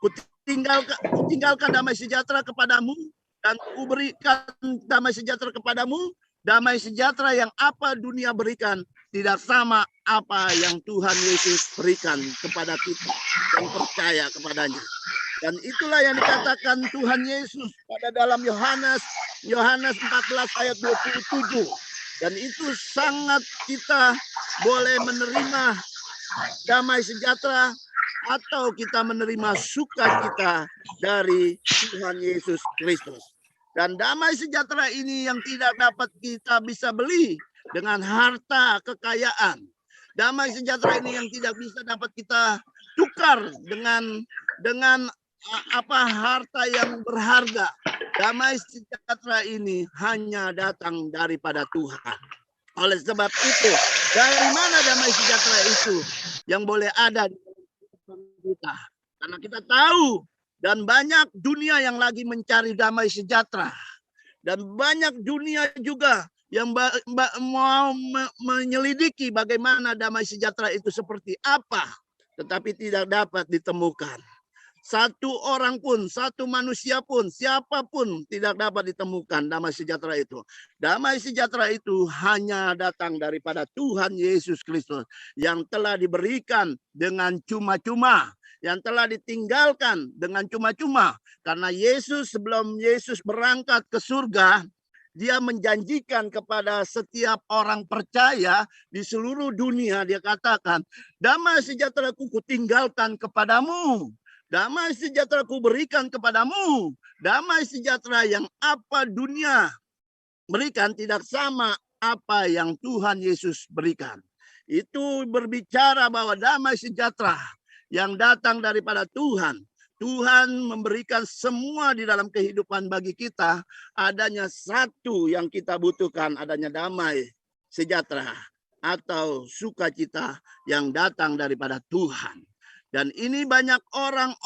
Kutinggalkan damai sejahtera kepadamu dan kuberikan damai sejahtera kepadamu. Damai sejahtera yang apa dunia berikan tidak sama apa yang Tuhan Yesus berikan kepada kita yang percaya kepadanya. Dan itulah yang dikatakan Tuhan Yesus pada dalam Yohanes 14 ayat 27. Dan itu sangat kita boleh menerima damai sejahtera atau kita menerima sukacita dari Tuhan Yesus Kristus. Dan damai sejahtera ini yang tidak dapat kita bisa beli dengan harta kekayaan. Damai sejahtera ini yang tidak bisa dapat kita tukar dengan harta yang berharga. Damai sejahtera ini hanya datang daripada Tuhan. Oleh sebab itu, dari mana damai sejahtera itu yang boleh ada di dalam kita? Karena kita tahu dan banyak dunia yang lagi mencari damai sejahtera. Dan banyak dunia juga yang mau menyelidiki bagaimana damai sejahtera itu seperti apa. Tetapi tidak dapat ditemukan. Satu orang pun, satu manusia pun, siapapun tidak dapat ditemukan damai sejahtera itu. Damai sejahtera itu hanya datang daripada Tuhan Yesus Kristus yang telah diberikan dengan cuma-cuma, yang telah ditinggalkan dengan cuma-cuma. Karena Yesus, sebelum Yesus berangkat ke surga, dia menjanjikan kepada setiap orang percaya di seluruh dunia, dia katakan, damai sejahtera ku tinggalkan kepadamu. Damai sejahtera ku berikan kepadamu. Damai sejahtera yang apa dunia berikan tidak sama apa yang Tuhan Yesus berikan. Itu berbicara bahwa damai sejahtera yang datang daripada Tuhan. Tuhan memberikan semua di dalam kehidupan bagi kita. Adanya satu yang kita butuhkan, adanya damai sejahtera atau sukacita yang datang daripada Tuhan. Dan ini banyak orang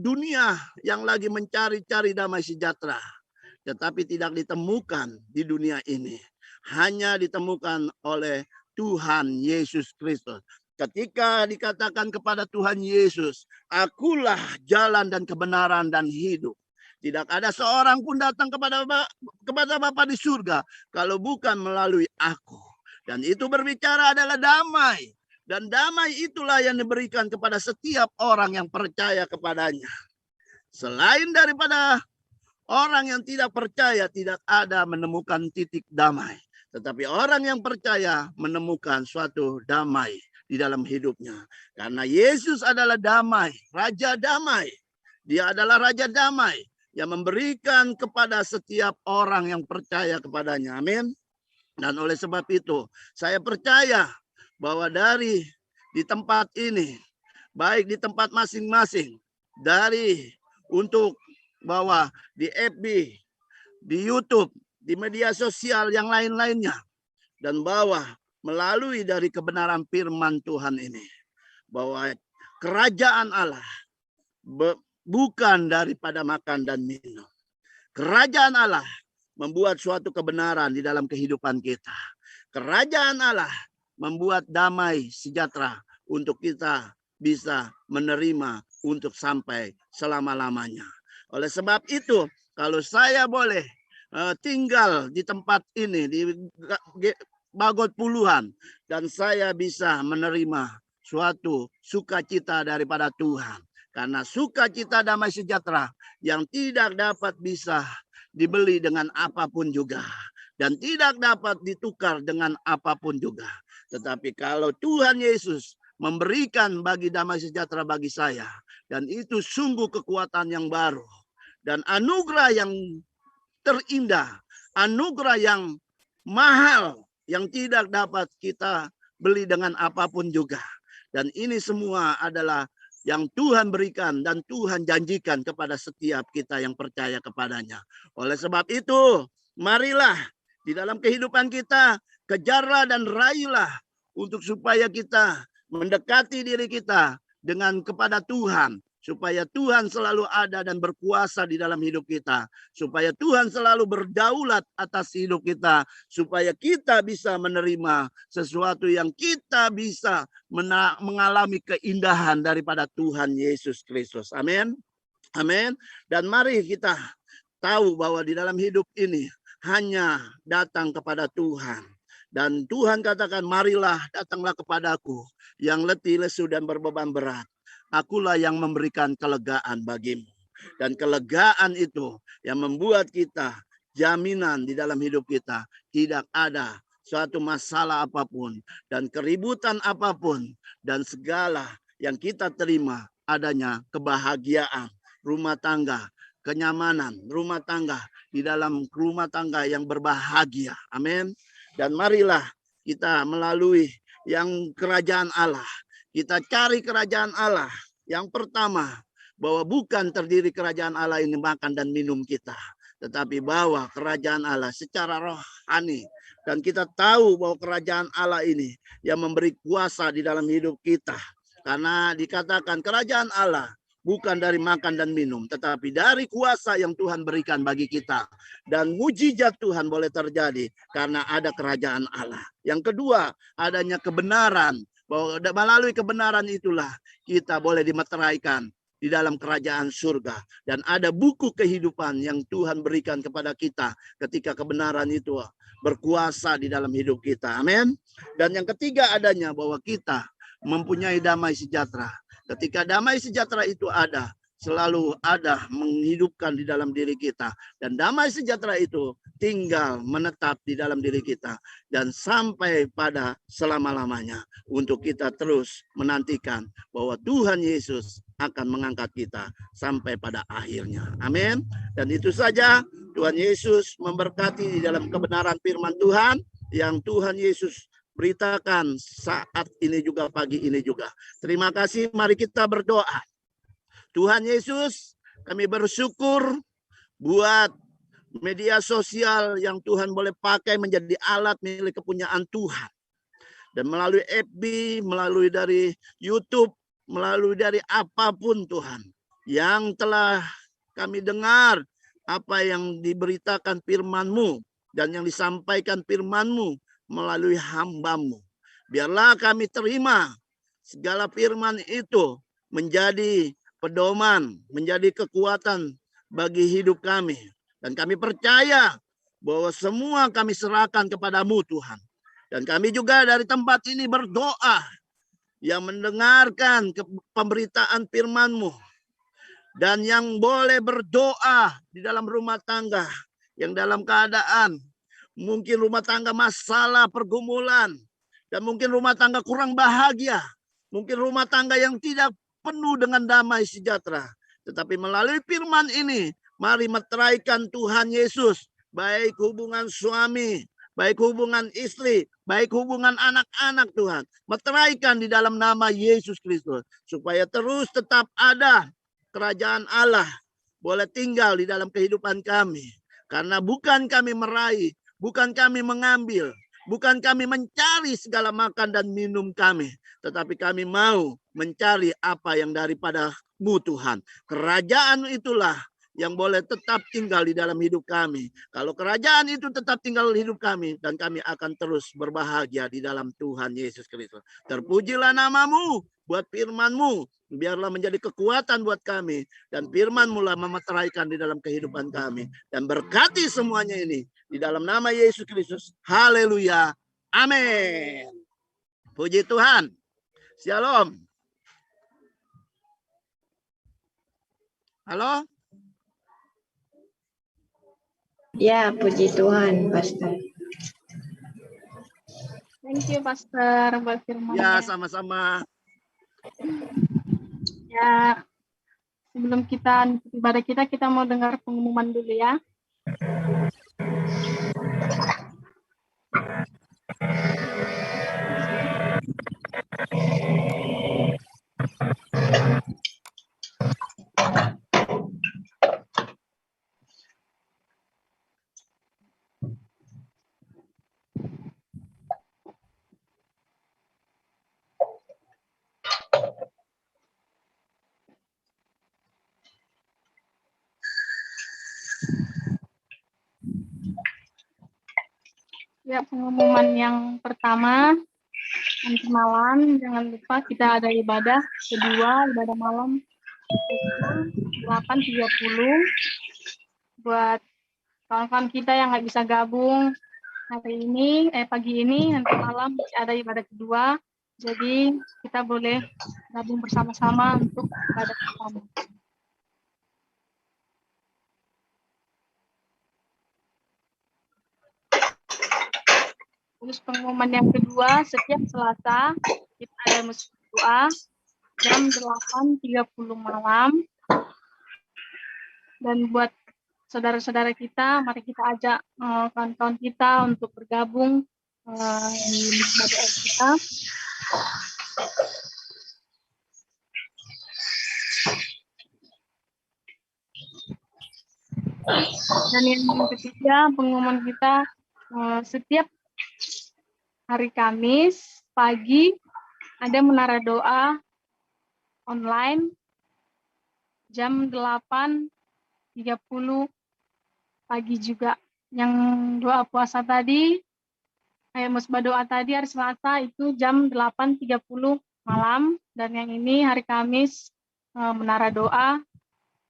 dunia yang lagi mencari-cari damai sejahtera. Tetapi tidak ditemukan di dunia ini. Hanya ditemukan oleh Tuhan Yesus Kristus. Ketika dikatakan kepada Tuhan Yesus, akulah jalan dan kebenaran dan hidup. Tidak ada seorang pun datang kepada Bapa di surga kalau bukan melalui aku. Dan itu berbicara adalah damai. Dan damai itulah yang diberikan kepada setiap orang yang percaya kepadanya. Selain daripada orang yang tidak percaya, tidak ada menemukan titik damai. Tetapi orang yang percaya menemukan suatu damai di dalam hidupnya. Karena Yesus adalah damai, Raja Damai. Dia adalah Raja Damai yang memberikan kepada setiap orang yang percaya kepadanya. Amin. Dan oleh sebab itu, saya percaya bahwa di tempat ini, baik di tempat masing-masing, dari untuk bahwa di FB, di YouTube, di media sosial yang lain-lainnya, dan bahwa melalui dari kebenaran firman Tuhan ini, bahwa kerajaan Allah bukan daripada makan dan minum. Kerajaan Allah membuat suatu kebenaran di dalam kehidupan kita. Kerajaan Allah membuat damai sejahtera untuk kita bisa menerima untuk sampai selama-lamanya. Oleh sebab itu, kalau saya boleh tinggal di tempat ini, di Bagot Puluhan, dan saya bisa menerima suatu sukacita daripada Tuhan. Karena sukacita damai sejahtera yang tidak dapat bisa dibeli dengan apapun juga. Dan tidak dapat ditukar dengan apapun juga. Tetapi kalau Tuhan Yesus memberikan bagi damai sejahtera bagi saya. Dan itu sungguh kekuatan yang baru. Dan anugerah yang terindah. Anugerah yang mahal. Yang tidak dapat kita beli dengan apapun juga. Dan ini semua adalah yang Tuhan berikan dan Tuhan janjikan kepada setiap kita yang percaya kepadanya. Oleh sebab itu, marilah di dalam kehidupan kita, kejarlah dan raihlah untuk supaya kita mendekati diri kita dengan kepada Tuhan. Supaya Tuhan selalu ada dan berkuasa di dalam hidup kita. Supaya Tuhan selalu berdaulat atas hidup kita. Supaya kita bisa menerima sesuatu yang kita bisa mengalami keindahan daripada Tuhan Yesus Kristus. Amin. Amin. Dan mari kita tahu bahwa di dalam hidup ini hanya datang kepada Tuhan. Dan Tuhan katakan, marilah datanglah kepadaku yang letih, lesu, dan berbeban berat. Akulah yang memberikan kelegaan bagimu. Dan kelegaan itu yang membuat kita jaminan di dalam hidup kita. Tidak ada suatu masalah apapun. Dan keributan apapun. Dan segala yang kita terima adanya kebahagiaan rumah tangga. kenyamanan rumah tangga, di dalam rumah tangga yang berbahagia. Amin. Dan marilah kita melalui yang kerajaan Allah. Kita cari kerajaan Allah. Yang pertama, bahwa bukan terdiri kerajaan Allah ini makan dan minum kita, tetapi bahwa kerajaan Allah secara rohani. Dan kita tahu bahwa kerajaan Allah ini yang memberi kuasa di dalam hidup kita. Karena dikatakan kerajaan Allah bukan dari makan dan minum, tetapi dari kuasa yang Tuhan berikan bagi kita. Dan mujizat Tuhan boleh terjadi karena ada kerajaan Allah. Yang kedua, adanya kebenaran. Bahwa melalui kebenaran itulah kita boleh dimeteraikan di dalam kerajaan surga. Dan ada buku kehidupan yang Tuhan berikan kepada kita ketika kebenaran itu berkuasa di dalam hidup kita. Amin. Dan yang ketiga adanya bahwa kita mempunyai damai sejahtera. Ketika damai sejahtera itu ada, selalu ada menghidupkan di dalam diri kita. Dan damai sejahtera itu tinggal menetap di dalam diri kita. Dan sampai pada selama-lamanya. Untuk kita terus menantikan bahwa Tuhan Yesus akan mengangkat kita sampai pada akhirnya. Amin. Dan itu saja, Tuhan Yesus memberkati di dalam kebenaran firman Tuhan. Yang Tuhan Yesus beritakan saat ini juga, pagi ini juga. Terima kasih, mari kita berdoa. Tuhan Yesus, kami bersyukur buat media sosial yang Tuhan boleh pakai menjadi alat milik kepunyaan Tuhan. Dan melalui FB, melalui dari YouTube, melalui dari apapun Tuhan. Yang telah kami dengar apa yang diberitakan firman-Mu dan yang disampaikan firman-Mu melalui hamba-Mu. Biarlah kami terima segala firman itu menjadi pedoman, menjadi kekuatan bagi hidup kami. Dan kami percaya bahwa semua kami serahkan kepada-Mu Tuhan. Dan kami juga dari tempat ini berdoa yang mendengarkan pemberitaan firman-Mu. Dan yang boleh berdoa di dalam rumah tangga, yang dalam keadaan mungkin rumah tangga masalah pergumulan, dan mungkin rumah tangga kurang bahagia, mungkin rumah tangga yang tidak penuh dengan damai sejahtera. Tetapi melalui firman ini, mari meteraikan Tuhan Yesus, baik hubungan suami, baik hubungan istri, baik hubungan anak-anak Tuhan. Meteraikan di dalam nama Yesus Kristus, supaya terus tetap ada kerajaan Allah boleh tinggal di dalam kehidupan kami. Karena bukan kami meraih, bukan kami mengambil, bukan kami mencari segala makan dan minum kami, tetapi kami mau mencari apa yang daripada-Mu Tuhan. Kerajaan itulah yang boleh tetap tinggal di dalam hidup kami. Kalau kerajaan itu tetap tinggal di hidup kami, dan kami akan terus berbahagia di dalam Tuhan Yesus Kristus. Terpujilah nama-Mu buat firman-Mu. Biarlah menjadi kekuatan buat kami. Dan firman-Mu lah memeteraikan di dalam kehidupan kami. Dan berkati semuanya ini di dalam nama Yesus Kristus. Haleluya. Amin. Puji Tuhan. Shalom. Halo? Ya, puji Tuhan, Pastor. Thank you, Pastor, buat firman-Nya. Ya, sama-sama. Ya, sebelum kita ibadah kita mau dengar pengumuman dulu ya. Ya, pengumuman yang pertama, nanti malam jangan lupa kita ada ibadah kedua, ibadah malam pukul 8.30 buat kawan-kawan kita yang nggak bisa gabung hari ini, pagi ini, nanti malam ada ibadah kedua, jadi kita boleh gabung bersama-sama untuk ibadah pertama. Terus pengumuman yang kedua, setiap Selasa kita ada musik doa jam 8.30 malam. Dan buat saudara-saudara kita, mari kita ajak kawan-kawan kita untuk bergabung di misbah doa kita. Dan yang ketiga, pengumuman kita setiap hari Kamis pagi ada menara doa online jam 8.30 pagi juga. Yang doa puasa tadi, musbah doa tadi hari Selasa itu jam 8.30 malam, dan yang ini hari Kamis menara doa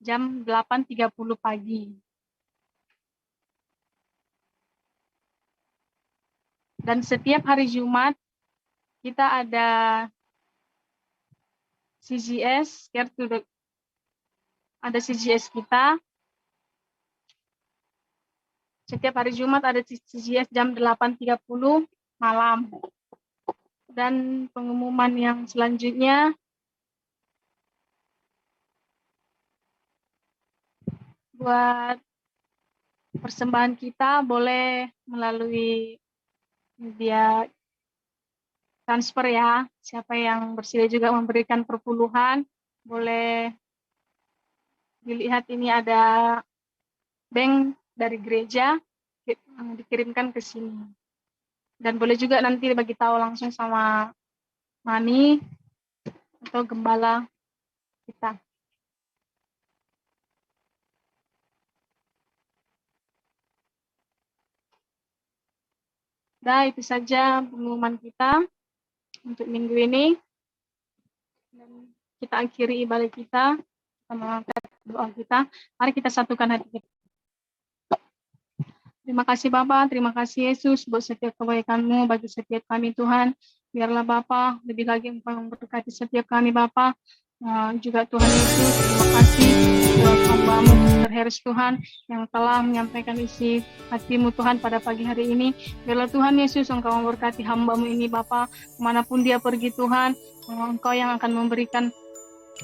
jam 8.30 pagi. Dan setiap hari Jumat kita ada CGS, ada CGS kita. Setiap hari Jumat ada CGS jam 8.30 malam. Dan pengumuman yang selanjutnya, buat persembahan kita boleh melalui media transfer ya. Siapa yang bersedia juga memberikan perpuluhan, boleh dilihat ini ada bank dari gereja, dikirimkan ke sini. Dan boleh juga nanti bagi tahu langsung sama Mani atau gembala kita. Nah, itu saja pengumuman kita untuk minggu ini. Dan kita akhiri ibadah kita sama doa kita. Mari kita satukan hati kita. Terima kasih Bapa, terima kasih Yesus buat setiap kebaikan-Mu bagi setiap kami Tuhan. Biarlah Bapa lebih lagi Engkau memberkati setiap kami Bapa. Juga Tuhan Yesus, terima kasih buat hamba-Mu Pastor Harris Tuhan yang telah menyampaikan isi hati-Mu Tuhan pada pagi hari ini. Biarlah Tuhan Yesus Engkau memberkati hamba-Mu ini Bapa, kemanapun dia pergi Tuhan, Engkau yang akan memberikan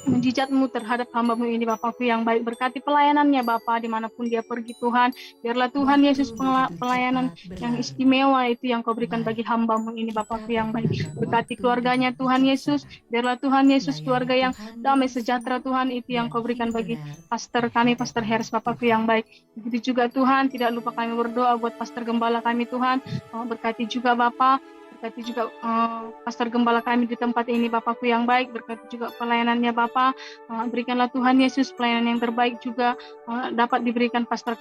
mujizat-Mu terhadap hamba-Mu ini Bapakku yang baik. Berkati pelayanannya Bapa dimanapun dia pergi Tuhan. Biarlah Tuhan Yesus pelayanan yang istimewa itu yang Kau berikan bagi hamba-Mu ini Bapakku yang baik. Berkati keluarganya Tuhan Yesus. Biarlah Tuhan Yesus keluarga yang damai sejahtera Tuhan itu yang Kau berikan bagi pastor kami, Pastor Harris Bapakku yang baik. Begitu juga Tuhan, tidak lupa kami berdoa buat pastor gembala kami Tuhan. Berkati juga Bapa. Berkati juga pastor gembala kami di tempat ini Bapakku yang baik. Berkati juga pelayanannya Bapa. Berikanlah Tuhan Yesus pelayanan yang terbaik juga dapat diberikan pastor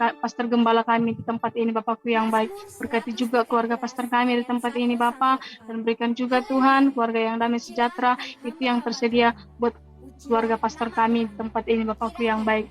gembala kami di tempat ini Bapakku yang baik. Berkati juga keluarga pastor kami di tempat ini Bapa. Dan berikan juga Tuhan keluarga yang damai sejahtera itu yang tersedia buat keluarga pastor kami di tempat ini Bapakku yang baik.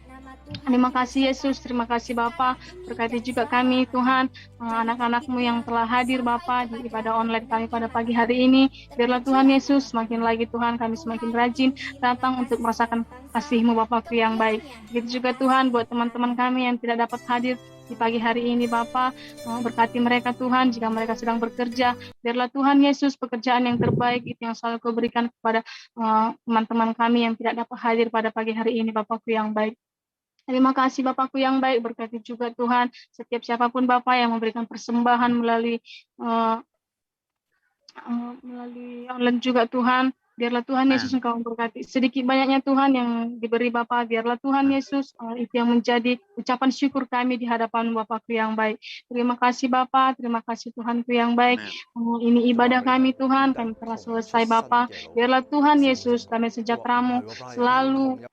Terima kasih Yesus, terima kasih Bapa. Berkati juga kami Tuhan, anak-anak-Mu yang telah hadir Bapa di ibadah online kami pada pagi hari ini. Biarlah Tuhan Yesus semakin lagi Tuhan kami semakin rajin datang untuk merasakan kasih-Mu Bapakku yang baik. Begitu juga Tuhan buat teman-teman kami yang tidak dapat hadir di pagi hari ini Bapa, berkati mereka Tuhan jika mereka sedang bekerja. Biarlah Tuhan Yesus pekerjaan yang terbaik itu yang selalu Kau berikan kepada teman-teman kami yang tidak dapat hadir pada pagi hari ini Bapakku yang baik. Terima kasih Bapakku yang baik, berkati juga Tuhan setiap siapapun Bapak yang memberikan persembahan melalui online juga Tuhan. Biarlah Tuhan Yesus Engkau memberkati. Sedikit banyaknya Tuhan yang diberi Bapa, biarlah Tuhan Yesus itu yang menjadi ucapan syukur kami di hadapan Bapakku yang baik. Terima kasih Bapa, terima kasih Tuhanku yang baik. Ini ibadah kami Tuhan, kami telah selesai Bapa. Biarlah Tuhan Yesus damai sejahtera-Mu selalu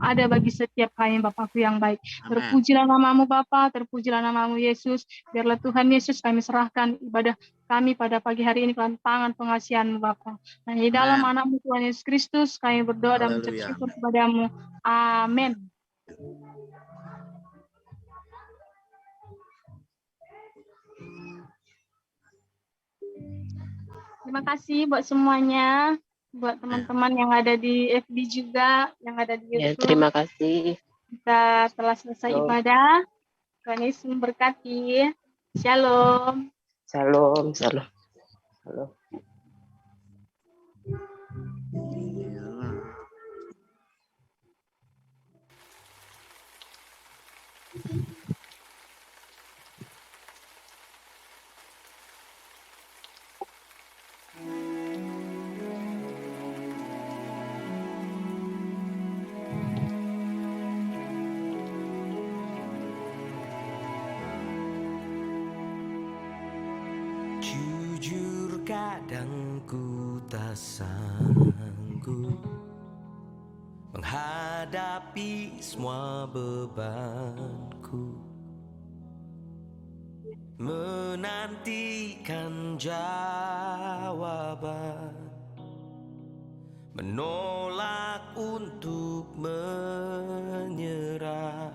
ada bagi setiap kami Bapakku yang baik. Terpujilah nama-Mu Bapa, terpujilah nama-Mu Yesus. Biarlah Tuhan Yesus kami serahkan ibadah kami pada pagi hari ini dalam tangan pengasihan-Mu Bapa. Nah, di dalam anak-Mu Tuhan Yesus Kristus kami berdoa dan mengucap syukur kepada-Mu. Amin. Terima kasih buat semuanya, buat teman-teman yang ada di FB juga, yang ada di YouTube. Ya, terima kasih. Kita telah selesai ibadah. Tuhan Yesus memberkati. Shalom. Shalom, shalom. Shalom. Kadang ku tak sanggup menghadapi semua bebanku, menantikan jawaban, menolak untuk menyerah.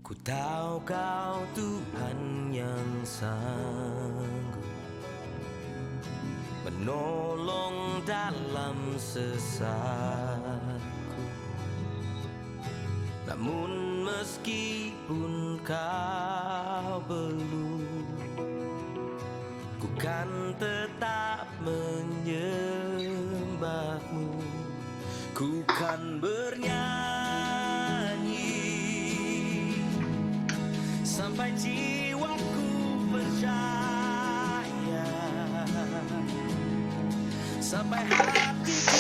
Ku tahu Kau Tuhan yang sanggup menolong dalam sesatku. Namun meskipun Kau belum, ku kan tetap menyembah-Mu. Ku kan bernyanyi sampai jiwaku percaya, sampai hatiku